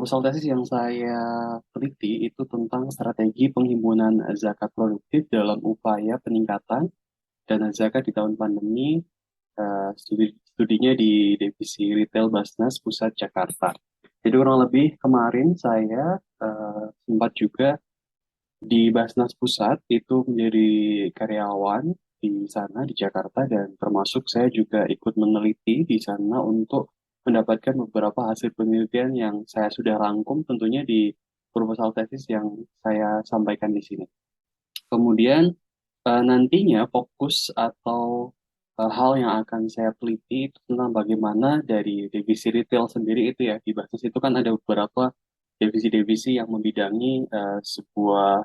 Proposal tesis yang saya teliti itu tentang strategi penghimpunan zakat produktif dalam upaya peningkatan dana zakat di tahun pandemi. Studinya di Divisi Retail Basnas Pusat Jakarta. Jadi kurang lebih kemarin saya sempat juga di Basnas Pusat itu menjadi karyawan di sana di Jakarta, dan termasuk saya juga ikut meneliti di sana untuk mendapatkan beberapa hasil penelitian yang saya sudah rangkum tentunya di proposal tesis yang saya sampaikan di sini. Kemudian nantinya fokus atau hal yang akan saya teliti itu tentang bagaimana dari divisi retail sendiri itu ya, di Basnas itu kan ada beberapa divisi-divisi yang membidangi sebuah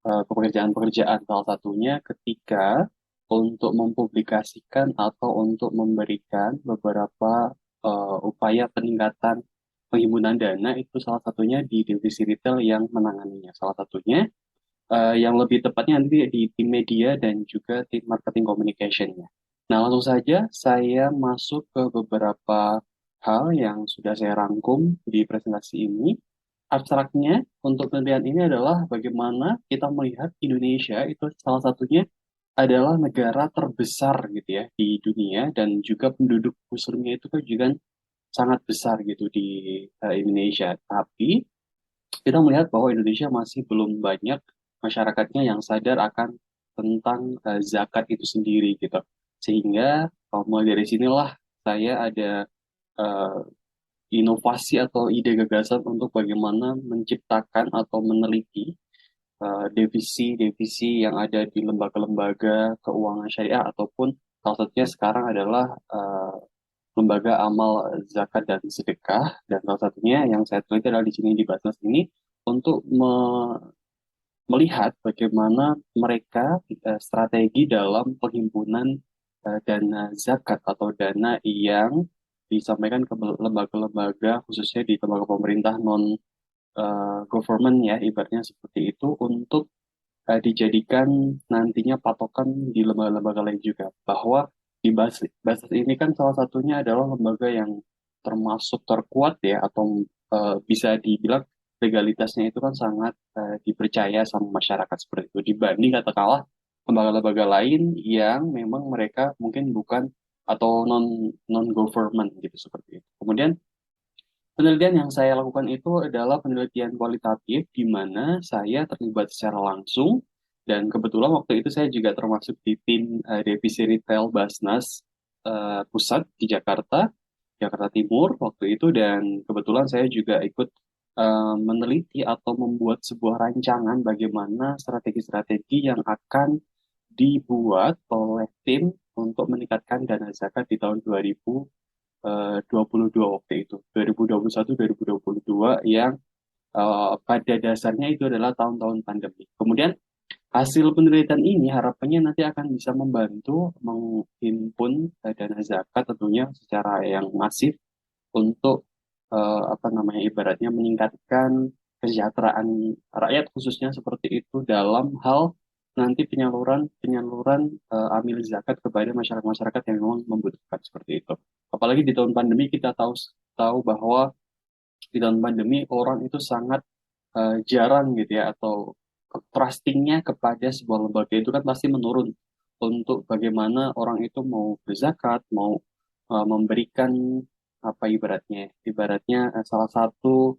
pekerjaan-pekerjaan. Salah satunya ketika untuk mempublikasikan atau untuk memberikan beberapa upaya peningkatan penghimpunan dana, itu salah satunya di divisi retail yang menanganinya. Salah satunya yang lebih tepatnya nanti di tim media dan juga tim marketing communication-nya. Nah, langsung saja saya masuk ke beberapa hal yang sudah saya rangkum di presentasi ini. Abstraknya untuk penelitian ini adalah bagaimana kita melihat Indonesia itu salah satunya adalah negara terbesar gitu ya di dunia, dan juga penduduk muslimnya itu kan juga sangat besar gitu di Indonesia. Tapi kita melihat bahwa Indonesia masih belum banyak masyarakatnya yang sadar akan tentang zakat itu sendiri gitu. Sehingga mulai dari sinilah saya ada eh, inovasi atau ide gagasan untuk bagaimana menciptakan atau meneliti divisi-divisi yang ada di lembaga-lembaga keuangan syariah, ataupun salah satunya sekarang adalah lembaga amal zakat dan sedekah. Dan salah satunya yang saya teliti adalah di sini di Basnas ini untuk melihat bagaimana mereka strategi dalam penghimpunan dana zakat atau dana yang disampaikan ke lembaga-lembaga, khususnya di lembaga pemerintah non government ya, ibaratnya seperti itu, untuk dijadikan nantinya patokan di lembaga-lembaga lain juga. Bahwa di Basis ini kan salah satunya adalah lembaga yang termasuk terkuat ya, atau bisa dibilang legalitasnya itu kan sangat dipercaya sama masyarakat seperti itu, dibanding katakanlah lembaga-lembaga lain yang memang mereka mungkin bukan atau non government gitu seperti itu. Kemudian penelitian yang saya lakukan itu adalah penelitian kualitatif di mana saya terlibat secara langsung, dan kebetulan waktu itu saya juga termasuk di tim divisi retail Basnas pusat di Jakarta, Jakarta Timur waktu itu, dan kebetulan saya juga ikut meneliti atau membuat sebuah rancangan bagaimana strategi-strategi yang akan dibuat oleh tim untuk meningkatkan dana zakat di tahun 2022 waktu itu, 2021-2022, yang pada dasarnya itu adalah tahun-tahun pandemi. Kemudian hasil penelitian ini harapannya nanti akan bisa membantu menghimpun dana zakat tentunya secara yang masif untuk apa namanya, ibaratnya meningkatkan kesejahteraan rakyat khususnya seperti itu dalam hal nanti penyaluran penyaluran amil zakat kepada masyarakat-masyarakat yang memang membutuhkan seperti itu. Apalagi di tahun pandemi kita tahu tahu bahwa di tahun pandemi orang itu sangat jarang gitu ya, atau trustingnya kepada sebuah lembaga itu kan pasti menurun untuk bagaimana orang itu mau berzakat, mau memberikan apa ibaratnya salah satu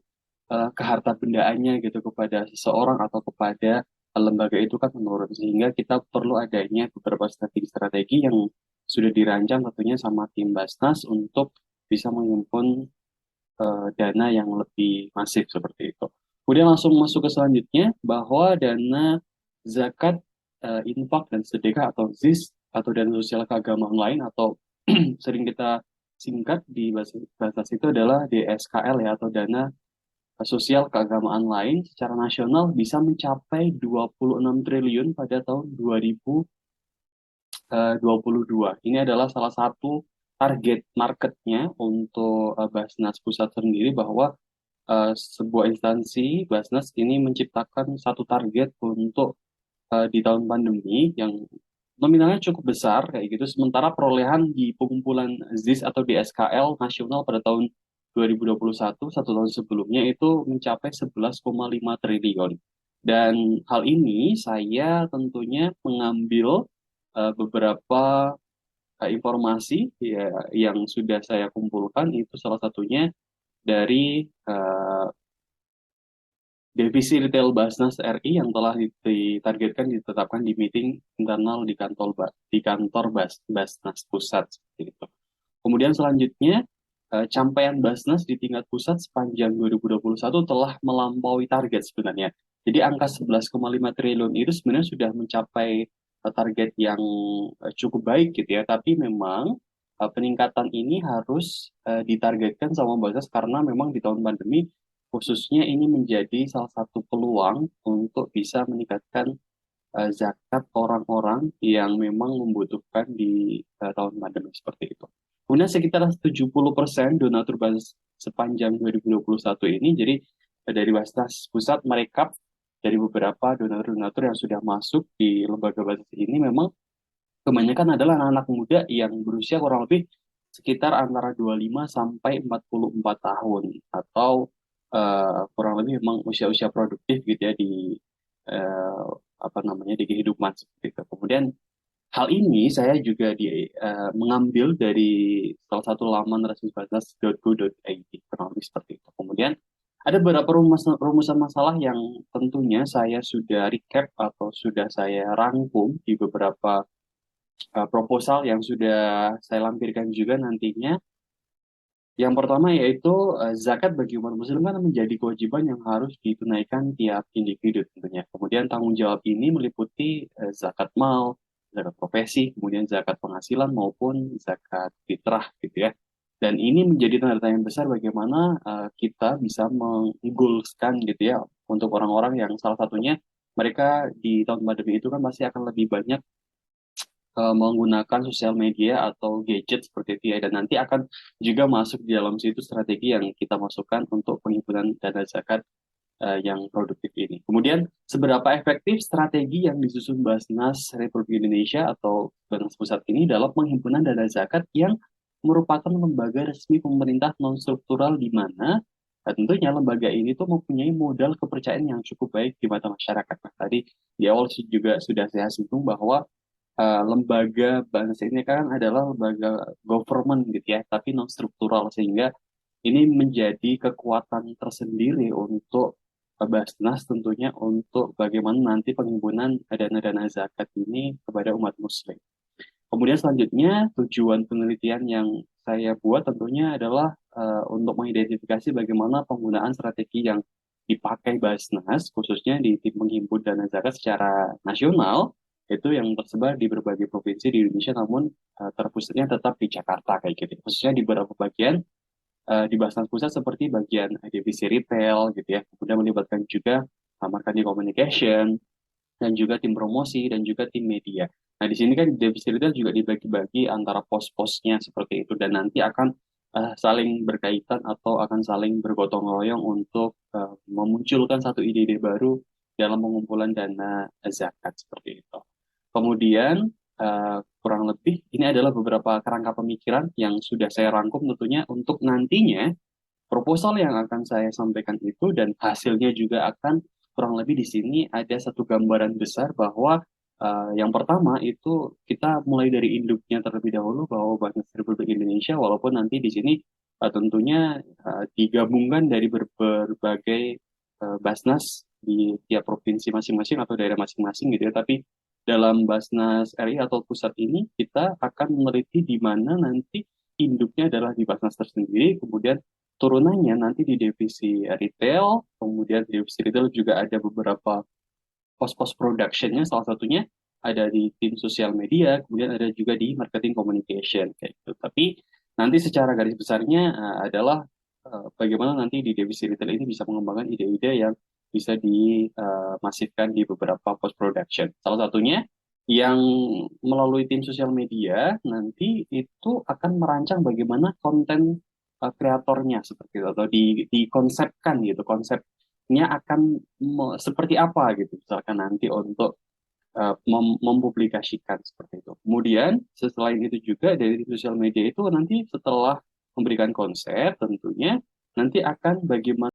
keharta bendaannya gitu kepada seseorang atau kepada lembaga itu kan menurun, sehingga kita perlu adanya beberapa strategi-strategi yang sudah dirancang tentunya sama tim Basnas untuk bisa menghimpun dana yang lebih masif seperti itu. Kemudian langsung masuk ke selanjutnya, bahwa dana zakat, infak dan sedekah atau ZIS atau dana sosial keagamaan lain, atau sering kita singkat di bahasa bahasa itu adalah DSKL ya, atau dana sosial keagamaan lain, secara nasional bisa mencapai 26 triliun pada tahun 2022. Ini adalah salah satu target marketnya untuk Basnas Pusat sendiri, bahwa sebuah instansi Basnas ini menciptakan satu target untuk di tahun pandemi yang nominalnya cukup besar kayak gitu. Sementara perolehan di pengumpulan ZIS atau DSKL nasional pada tahun 2021, satu tahun sebelumnya itu mencapai 11,5 triliun. Dan hal ini saya tentunya mengambil beberapa informasi ya, yang sudah saya kumpulkan itu salah satunya dari divisi retail Basnas RI yang telah ditargetkan ditetapkan di meeting internal di kantor Basnas pusat seperti itu. Kemudian selanjutnya capaian Basnas di tingkat pusat sepanjang 2021 telah melampaui target sebenarnya. Jadi angka 11,5 triliun itu sebenarnya sudah mencapai target yang cukup baik gitu ya. Tapi memang peningkatan ini harus ditargetkan sama Basnas karena memang di tahun pandemi khususnya ini menjadi salah satu peluang untuk bisa meningkatkan zakat orang-orang yang memang membutuhkan di tahun pandemi seperti itu. Kemudian sekitar 70% donatur sepanjang 2021 ini, jadi dari Basnas Pusat merekap dari beberapa donatur-donatur yang sudah masuk di lembaga Basnas ini memang kebanyakan adalah anak-anak muda yang berusia kurang lebih sekitar antara 25 sampai 44 tahun atau kurang lebih memang usia-usia produktif gitu ya di eh, apa namanya di kehidupan seperti itu. Kemudian hal ini saya juga mengambil dari salah satu laman resmi batas.go.id kurang lebih seperti itu. Kemudian ada beberapa rumusan masalah yang tentunya saya sudah recap atau sudah saya rangkum di beberapa proposal yang sudah saya lampirkan juga nantinya. Yang pertama yaitu zakat bagi umat muslim kan menjadi kewajiban yang harus ditunaikan tiap individu tentunya. Kemudian tanggung jawab ini meliputi zakat mal, zakat profesi, kemudian zakat penghasilan maupun zakat fitrah gitu ya. Dan ini menjadi tanda tanya besar bagaimana kita bisa menggolskan gitu ya untuk orang-orang yang salah satunya mereka di tahun pandemi itu kan pasti akan lebih banyak menggunakan sosial media atau gadget seperti itu ya, dan nanti akan juga masuk di dalam situ strategi yang kita masukkan untuk penghimpunan dana zakat yang produktif ini. Kemudian seberapa efektif strategi yang disusun Basnas Republik Indonesia atau Basnas Pusat ini dalam penghimpunan dana zakat yang merupakan lembaga resmi pemerintah non struktural di mana tentunya lembaga ini tuh mempunyai modal kepercayaan yang cukup baik di mata masyarakat. Nah, tadi di awal juga sudah saya singgung bahwa lembaga bangsa ini kan adalah lembaga government gitu ya, tapi non struktural sehingga ini menjadi kekuatan tersendiri untuk Basnas tentunya untuk bagaimana nanti penghimpunan dana-dana zakat ini kepada umat muslim. Kemudian selanjutnya tujuan penelitian yang saya buat tentunya adalah untuk mengidentifikasi bagaimana penggunaan strategi yang dipakai Basnas khususnya di tim menghimpun dana zakat secara nasional itu yang tersebar di berbagai provinsi di Indonesia namun terpusatnya tetap di Jakarta kayak gitu. Khususnya di beberapa bagian di Basnas Pusat seperti bagian divisi retail gitu ya. Kemudian melibatkan juga marketing communication, dan juga tim promosi dan juga tim media. Nah, di sini kan divisi retail juga dibagi-bagi antara pos-posnya seperti itu dan nanti akan saling berkaitan atau akan saling bergotong royong untuk memunculkan satu ide-ide baru dalam pengumpulan dana zakat seperti itu. Kemudian kurang lebih ini adalah beberapa kerangka pemikiran yang sudah saya rangkum tentunya untuk nantinya proposal yang akan saya sampaikan itu dan hasilnya juga akan kurang lebih di sini ada satu gambaran besar bahwa yang pertama itu kita mulai dari induknya terlebih dahulu bahwa Bank Republik Indonesia walaupun nanti di sini tentunya digabungkan dari berbagai Basnas di tiap provinsi masing-masing atau daerah masing-masing gitu ya tapi dalam Basnas RI atau pusat ini kita akan meneliti di mana nanti induknya adalah di Basnas tersendiri kemudian turunannya nanti di divisi retail, kemudian di divisi retail juga ada beberapa pos-pos productionnya, salah satunya ada di tim sosial media, kemudian ada juga di marketing communication kayak gitu. Tapi nanti secara garis besarnya adalah bagaimana nanti di divisi retail ini bisa mengembangkan ide-ide yang bisa dimasifkan di beberapa post production. Salah satunya yang melalui tim sosial media nanti itu akan merancang bagaimana konten kreatornya seperti itu atau dikonsepkan gitu konsepnya akan seperti apa gitu misalkan nanti untuk mempublikasikan seperti itu. Kemudian selain itu juga dari sosial media itu nanti setelah memberikan konsep tentunya nanti akan bagaimana